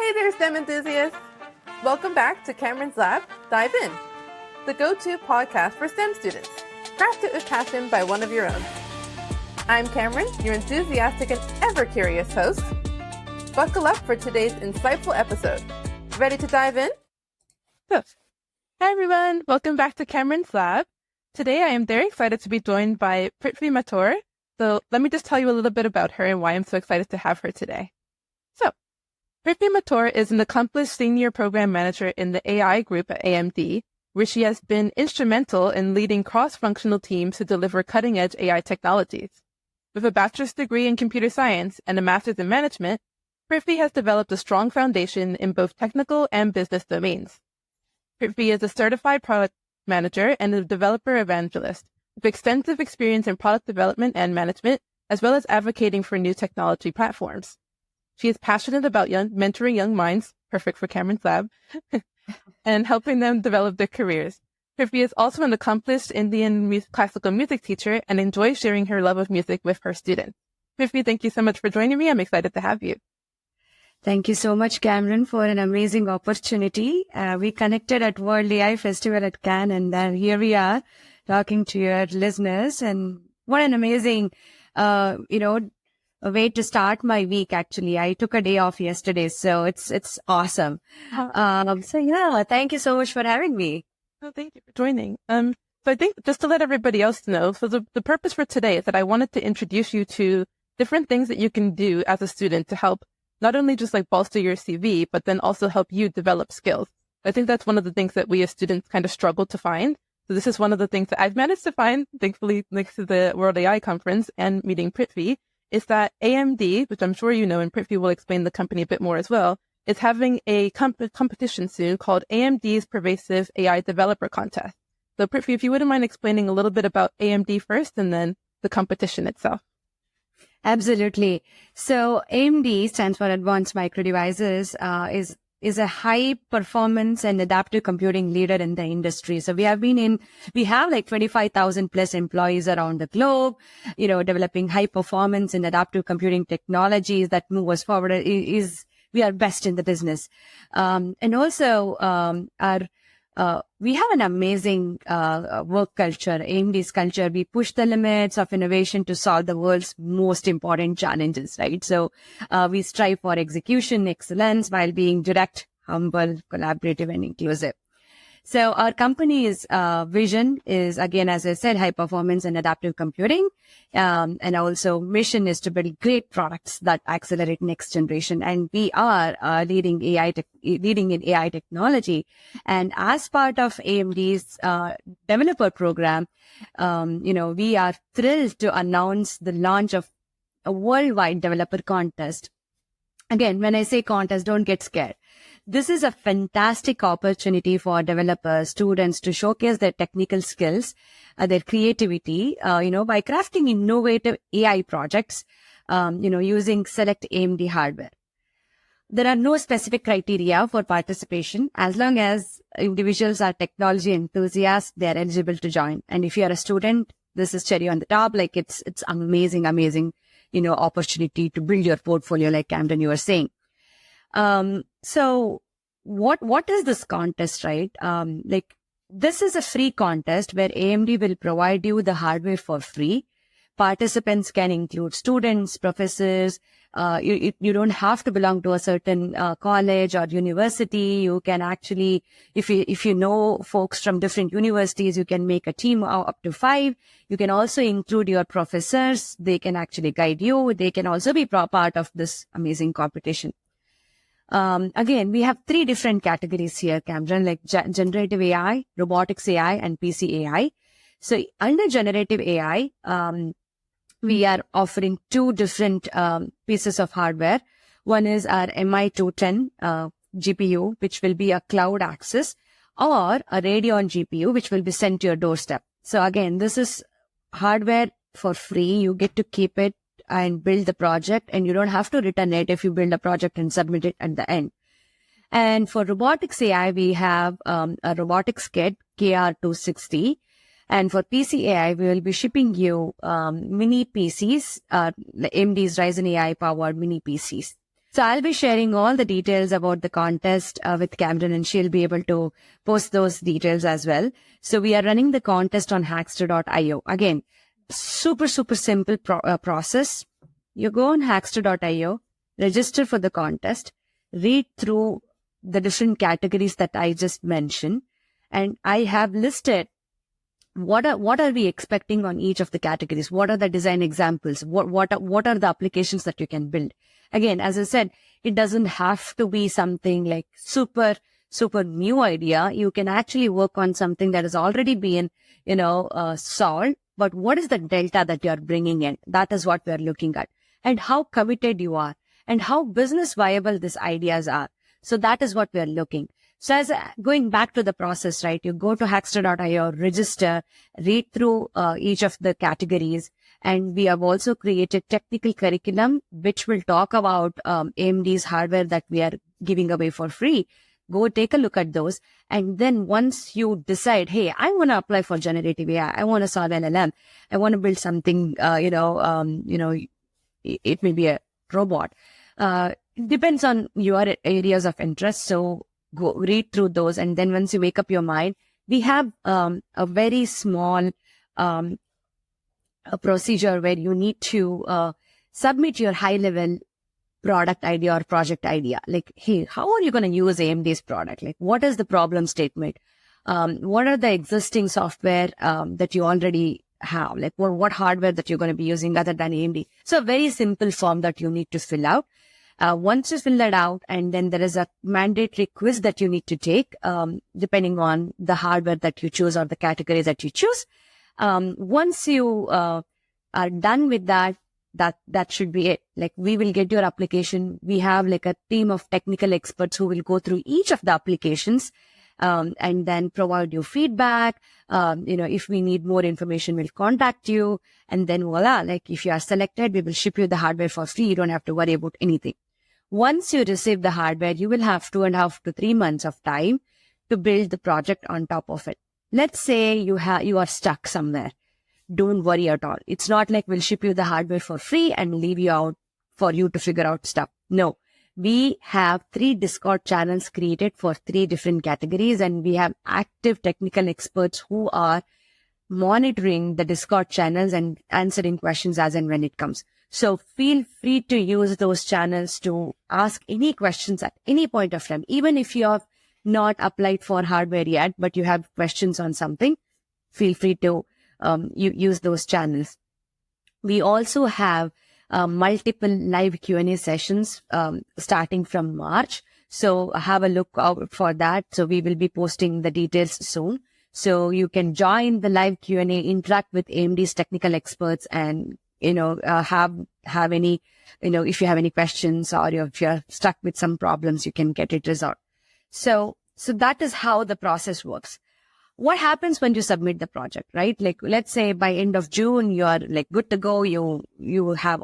Hey there, STEM enthusiasts! Welcome back to Kameron's Lab, Dive In, the go-to podcast for STEM students, crafted with passion by one of your own. I'm Kameron, your enthusiastic and ever-curious host. Buckle up for today's insightful episode. Ready to dive in? So, hi everyone, welcome back to Kameron's Lab. Today I am very excited to be joined by Prithvi Mattur. So let me just tell you a little bit about her and why I'm so excited to have her today. So, Prithvi Mattur is an accomplished senior program manager in the AI group at AMD, where she has been instrumental in leading cross-functional teams to deliver cutting-edge AI technologies. With a bachelor's degree in computer science and a master's in management, Prithvi has developed a strong foundation in both technical and business domains. Prithvi is a certified product manager and a developer evangelist with extensive experience in product development and management, as well as advocating for new technology platforms. She is passionate about mentoring young minds, perfect for Kameron's Lab, and helping them develop their careers. Prithvi is also an accomplished Indian classical music teacher and enjoys sharing her love of music with her students. Prithvi, thank you so much for joining me. I'm excited to have you. Thank you so much, Kameron, for an amazing opportunity. We connected at World AI Festival at Cannes, and then here we are talking to your listeners. And what an amazing, a way to start my week. Actually, I took a day off yesterday, so it's awesome. Thank you so much for having me. Oh, thank you for joining. So I think just to let everybody else know, so the purpose for today is that I wanted to introduce you to different things that you can do as a student to help not only just like bolster your CV, but then also help you develop skills. I think that's one of the things that we as students kind of struggle to find. So this is one of the things that I've managed to find, thankfully, next to the World AI Conference and meeting Prithvi, is that AMD, which I'm sure you know, and Prithvi will explain the company a bit more as well, is having a competition soon called AMD's Pervasive AI Developer Contest. So Prithvi, if you wouldn't mind explaining a little bit about AMD first and then the competition itself. Absolutely. So AMD stands for Advanced Micro Devices, is a high performance and adaptive computing leader in the industry. So we have like 25,000 plus employees around the globe, developing high performance and adaptive computing technologies that move us forward. We are best in the business. And also, we have an amazing work culture, AMD's culture. We push the limits of innovation to solve the world's most important challenges, right? So we strive for execution excellence while being direct, humble, collaborative, and inclusive. So our company's vision is, again, as I said, high performance and adaptive computing. And also mission is to build great products that accelerate next generation. And we are leading in AI technology. And as part of AMD's developer program, we are thrilled to announce the launch of a worldwide developer contest. Again, when I say contest, don't get scared. This is a fantastic opportunity for developers, students to showcase their technical skills, their creativity, by crafting innovative AI projects, using select AMD hardware. There are no specific criteria for participation. As long as individuals are technology enthusiasts, they are eligible to join. And if you are a student, this is cherry on the top. Like it's amazing, opportunity to build your portfolio, like Kameron, you were saying. So what is this contest, right? This is a free contest where AMD will provide you the hardware for free. Participants can include students, professors. You don't have to belong to a certain college or university. You can actually, if you know folks from different universities, you can make a team up to 5. You can also include your professors. They can actually guide you. They can also be part of this amazing competition. Again, we have 3 different categories here, Kameron, like generative AI, robotics AI, and PC AI. So under generative AI, we are offering 2 different pieces of hardware. One is our MI210 GPU, which will be a cloud access, or a Radeon GPU, which will be sent to your doorstep. So again, this is hardware for free. You get to keep it and build the project, and you don't have to return it if you build a project and submit it at the end. And for robotics AI, we have a robotics kit, KR260. And for PC AI, we will be shipping you mini PCs, AMD's Ryzen AI powered mini PCs. So I'll be sharing all the details about the contest with Kameron, and she'll be able to post those details as well. So we are running the contest on hackster.io. Again, super simple process. You go on hackster.io, register for the contest, read through the different categories that I just mentioned, and I have listed what are we expecting on each of the categories? What are the design examples? What are the applications that you can build? Again, as I said, it doesn't have to be something like super new idea. You can actually work on something that has already been, solved. But what is the delta that you are bringing in? That is what we are looking at, and how committed you are, and how business viable these ideas are. So that is what we are looking. So as going back to the process, right? You go to hackster.io, register, read through each of the categories. And we have also created technical curriculum, which will talk about AMD's hardware that we are giving away for free. Go take a look at those. And then once you decide, hey, I want to apply for generative AI, I want to solve LLM, I want to build something, it may be a robot. Depends on your areas of interest. So go read through those. And then once you make up your mind, we have a very small a procedure where you need to submit your high-level product idea or project idea. Like, hey, how are you going to use AMD's product? Like, what is the problem statement? What are the existing software that you already have? Like, what hardware that you're going to be using other than AMD? So a very simple form that you need to fill out. Once you fill that out, and then there is a mandatory quiz that you need to take, depending on the hardware that you choose or the category that you choose. Once you are done with that should be it. Like, we will get your application. We have like a team of technical experts who will go through each of the applications, and then provide you feedback. If we need more information, we'll contact you. And then voila, like if you are selected, we will ship you the hardware for free. You don't have to worry about anything. Once you receive the hardware, you will have 2.5 to 3 months of time to build the project on top of it. Let's say you are stuck somewhere. Don't worry at all. It's not like we'll ship you the hardware for free and leave you out for you to figure out stuff. No, we have 3 Discord channels created for 3 different categories, and we have active technical experts who are monitoring the Discord channels and answering questions as and when it comes. So feel free to use those channels to ask any questions at any point of time, even if you have not applied for hardware yet, but you have questions on something, feel free to use those channels. We also have multiple live Q&A sessions starting from March. So have a look out for that. So we will be posting the details soon. So you can join the live Q&A, interact with AMD's technical experts, and have any, if you have any questions, or if you're stuck with some problems, you can get it resolved. So that is how the process works. What happens when you submit the project, right? Like, let's say by end of June, you are like good to go. You have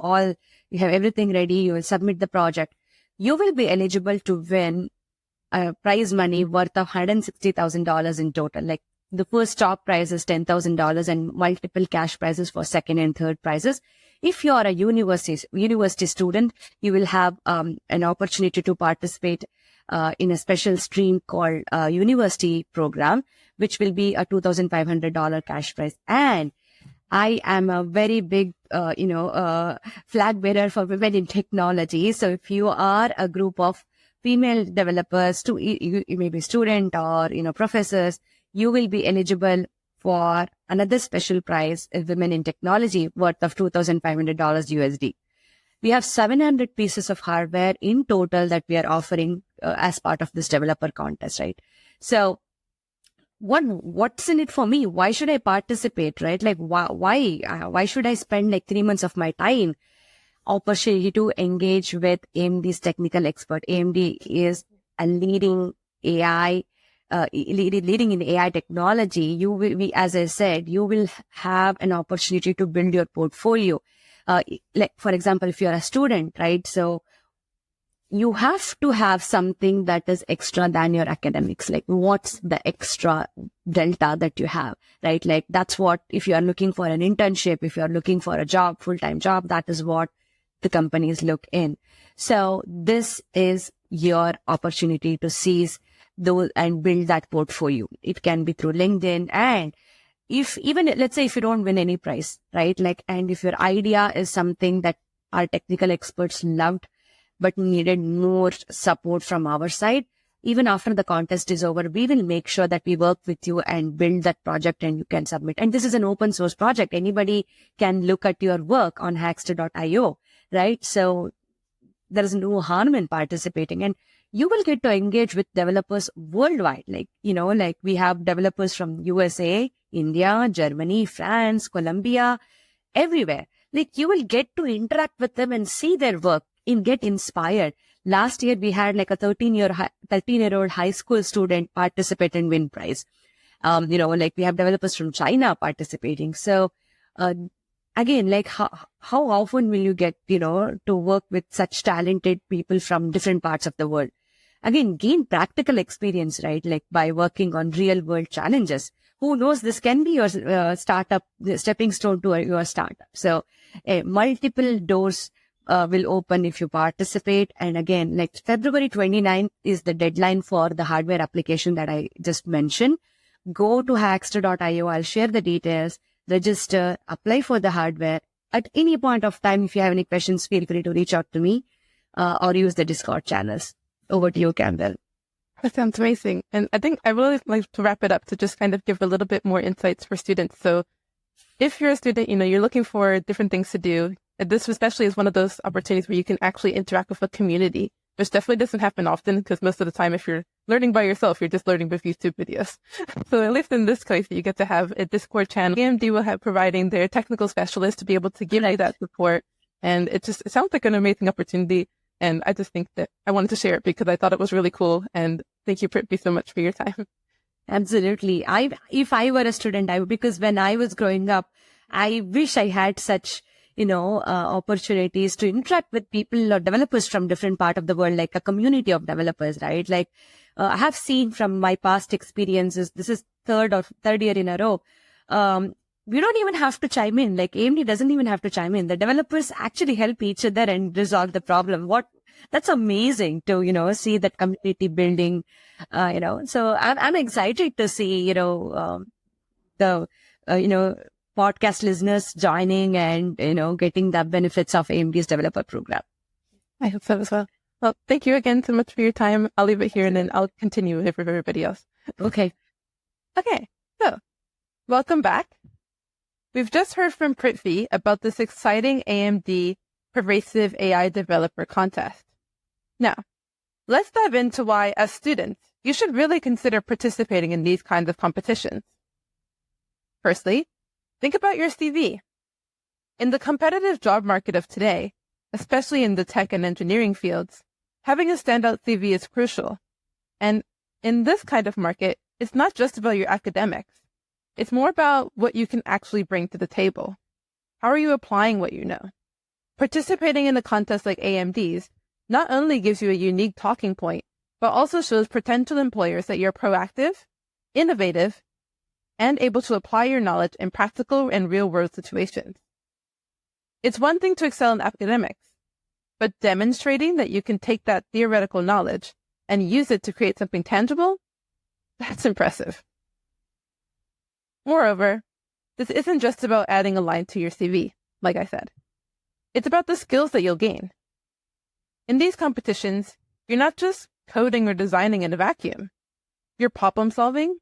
everything ready. You will submit the project. You will be eligible to win prize money worth of $160,000 in total. Like, the first top prize is $10,000 and multiple cash prizes for second and third prizes. If you are a university student, you will have an opportunity to participate in a special stream called university program, which will be a $2,500 cash prize. And I am a very big, flag bearer for women in technology. So if you are a group of female developers, you may be student or, professors, you will be eligible for another special prize, Women in Technology, worth of $2,500 USD. We have 700 pieces of hardware in total that we are offering as part of this developer contest, right? So what's in it for me? Why should I participate, right? Like, why should I spend like 3 months of my time? Opportunity to engage with AMD's technical expert. AMD is a leading AI, leading in AI technology. As I said, you will have an opportunity to build your portfolio. Like, for example, if you're a student, right? So you have to have something that is extra than your academics. Like, what's the extra delta that you have, right? Like, that's what, if you are looking for an internship, if you are looking for a job, full-time job, that is what the companies look in. So this is your opportunity to seize those and build that portfolio. It can be through LinkedIn. And if even, let's say if you don't win any prize, right? Like, and if your idea is something that our technical experts loved, but needed more support from our side, even after the contest is over, we will make sure that we work with you and build that project and you can submit. And this is an open source project. Anybody can look at your work on hackster.io, right? So there is no harm in participating, and you will get to engage with developers worldwide. Like, like we have developers from USA, India, Germany, France, Colombia, everywhere. Like, you will get to interact with them and see their work and get inspired. Last year, we had like a 13-year-old high school student participate and win prize. Like we have developers from China participating. So, again, like how often will you get, to work with such talented people from different parts of the world? Again, gain practical experience, right? Like by working on real world challenges. Who knows, this can be your startup, the stepping stone to your startup. So multiple doors will open if you participate. And again, like February 29th is the deadline for the hardware application that I just mentioned. Go to hackster.io. I'll share the details, register, apply for the hardware. At any point of time, if you have any questions, feel free to reach out to me or use the Discord channels. Over to you, Campbell. That sounds amazing. And I think I really like to wrap it up to just kind of give a little bit more insights for students. So if you're a student, you're looking for different things to do, this especially is one of those opportunities where you can actually interact with a community, which definitely doesn't happen often, because most of the time, if you're learning by yourself, you're just learning with YouTube videos. So at least in this case, you get to have a Discord channel. AMD will have providing their technical specialists to be able to give you that support. And it sounds like an amazing opportunity. And I just think that I wanted to share it because I thought it was really cool. And thank you, Prithvi, so much for your time. Absolutely. If I were a student, because when I was growing up, I wish I had such, opportunities to interact with people or developers from different part of the world, like a community of developers, right? Like, I have seen from my past experiences, this is third year in a row. We don't even have to chime in. Like AMD doesn't even have to chime in. The developers actually help each other and resolve the problem. That's amazing to, see that community building, so I'm excited to see, the, podcast listeners joining and, getting the benefits of AMD's developer program. I hope so as well. Well, thank you again so much for your time. I'll leave it here and then I'll continue with everybody else. Okay. So welcome back. We've just heard from Prithvi about this exciting AMD Pervasive AI Developer Contest. Now, let's dive into why, as students, you should really consider participating in these kinds of competitions. Firstly, think about your CV. In the competitive job market of today, especially in the tech and engineering fields, having a standout CV is crucial. And in this kind of market, it's not just about your academics. It's more about what you can actually bring to the table. How are you applying what you know? Participating in a contest like AMD's not only gives you a unique talking point, but also shows potential employers that you're proactive, innovative, and able to apply your knowledge in practical and real-world situations. It's one thing to excel in academics, but demonstrating that you can take that theoretical knowledge and use it to create something tangible, that's impressive. Moreover, this isn't just about adding a line to your CV, like I said. It's about the skills that you'll gain. In these competitions, you're not just coding or designing in a vacuum. You're problem solving,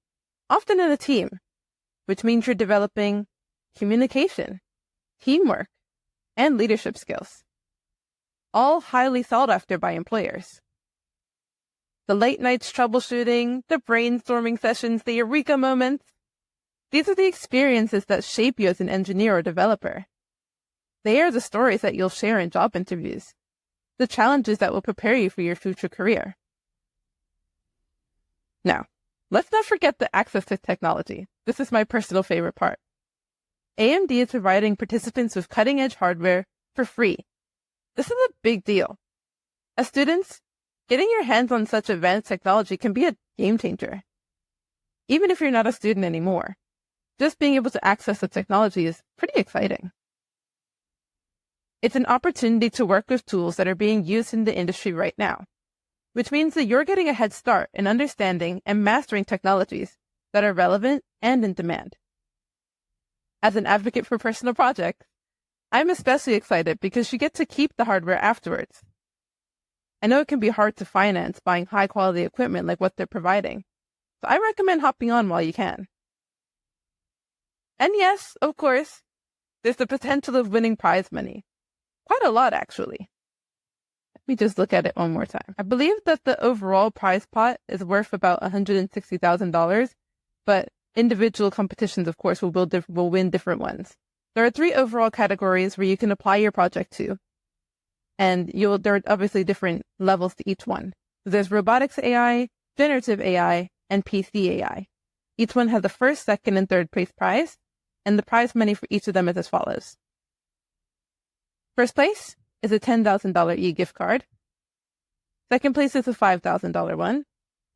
often in a team, which means you're developing communication, teamwork, and leadership skills, all highly sought after by employers. The late nights troubleshooting, the brainstorming sessions, the eureka moments, these are the experiences that shape you as an engineer or developer. They are the stories that you'll share in job interviews, the challenges that will prepare you for your future career. Now, let's not forget the access to technology. This is my personal favorite part. AMD is providing participants with cutting-edge hardware for free. This is a big deal. As students, getting your hands on such advanced technology can be a game changer. Even if you're not a student anymore, just being able to access the technology is pretty exciting. It's an opportunity to work with tools that are being used in the industry right now, which means that you're getting a head start in understanding and mastering technologies that are relevant and in demand. As an advocate for personal projects, I'm especially excited because you get to keep the hardware afterwards. I know it can be hard to finance buying high-quality equipment like what they're providing, so I recommend hopping on while you can. And yes, of course, there's the potential of winning prize money. Quite a lot, actually. Let me just look at it one more time. I believe that the overall prize pot is worth about $160,000, but individual competitions, of course, will win different ones. There are 3 overall categories where you can apply your project to, and there are obviously different levels to each one. There's robotics AI, generative AI, and PC AI. Each one has a first, second, and third place prize, and the prize money for each of them is as follows. First place is a $10,000 e-gift card. Second place is a $5,000 one,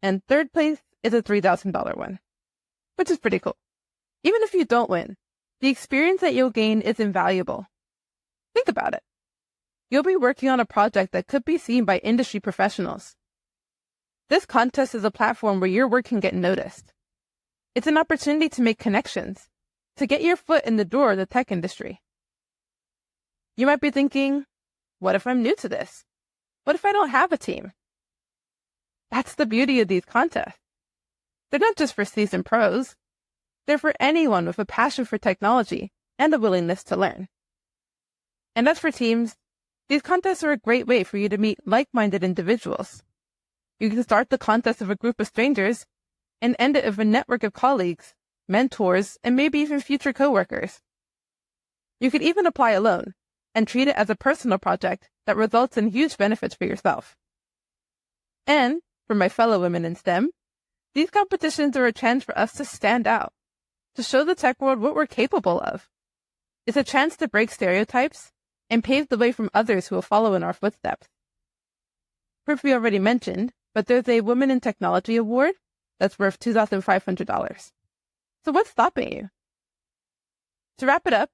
and third place is a $3,000 one, which is pretty cool. Even if you don't win, the experience that you'll gain is invaluable. Think about it. You'll be working on a project that could be seen by industry professionals. This contest is a platform where your work can get noticed. It's an opportunity to make connections, to get your foot in the door of the tech industry. You might be thinking, what if I'm new to this? What if I don't have a team? That's the beauty of these contests. They're not just for seasoned pros. They're for anyone with a passion for technology and a willingness to learn. And as for teams, these contests are a great way for you to meet like-minded individuals. You can start the contest of a group of strangers and end it with a network of colleagues, mentors, and maybe even future coworkers. You could even apply alone and treat it as a personal project that results in huge benefits for yourself. And, for my fellow women in STEM, these competitions are a chance for us to stand out, to show the tech world what we're capable of. It's a chance to break stereotypes and pave the way from others who will follow in our footsteps. Prithvi already mentioned, but there's a Women in Technology Award that's worth $2,500. So what's stopping you? To wrap it up,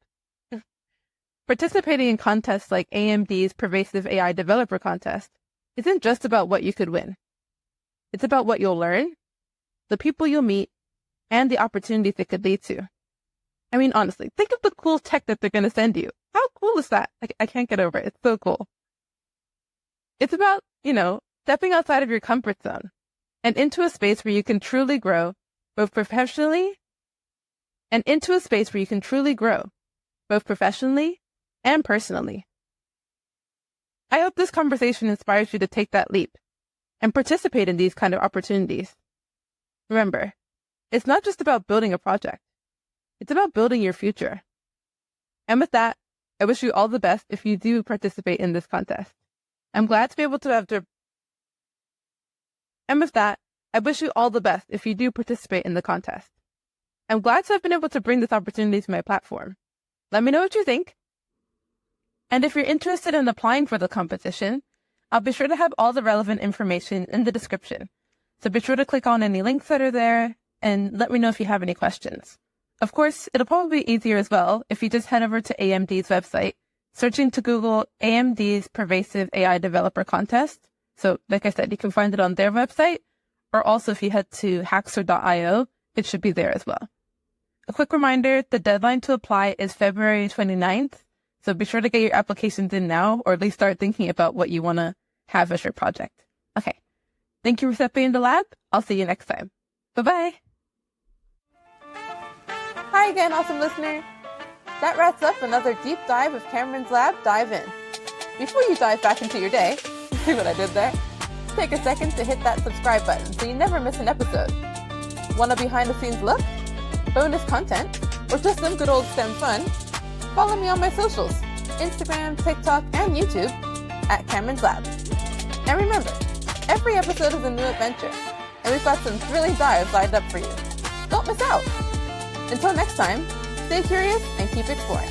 participating in contests like AMD's Pervasive AI Developer Contest isn't just about what you could win. It's about what you'll learn, the people you'll meet, and the opportunities it could lead to. I mean, honestly, think of the cool tech that they're going to send you. How cool is that? I can't get over it. It's so cool. It's about, stepping outside of your comfort zone and into a space where you can truly grow, both professionally and personally. I hope this conversation inspires you to take that leap and participate in these kind of opportunities. Remember, it's not just about building a project. It's about building your future. And with that, I wish you all the best if you do participate in this contest. I'm glad to be able to have been able to bring this opportunity to my platform. Let me know what you think. And if you're interested in applying for the competition, I'll be sure to have all the relevant information in the description. So be sure to click on any links that are there and let me know if you have any questions. Of course, it'll probably be easier as well if you just head over to AMD's website, searching to Google AMD's Pervasive AI Developer Contest. So like I said, you can find it on their website, or also if you head to hackster.io, it should be there as well. A quick reminder, the deadline to apply is February 29th. So be sure to get your applications in now, or at least start thinking about what you want to have as your project. Okay. Thank you for stepping in the lab. I'll see you next time. Bye-bye. Hi again, awesome listener. That wraps up another deep dive of Kameron's Lab Dive In. Before you dive back into your day, see what I did there? Take a second to hit that subscribe button so you never miss an episode. Want a behind-the-scenes look? Bonus content? Or just some good old STEM fun? Follow me on my socials, Instagram, TikTok, and YouTube at Kameron's Lab. And remember, every episode is a new adventure, and we've got some thrilling dives lined up for you. Don't miss out! Until next time, stay curious and keep exploring.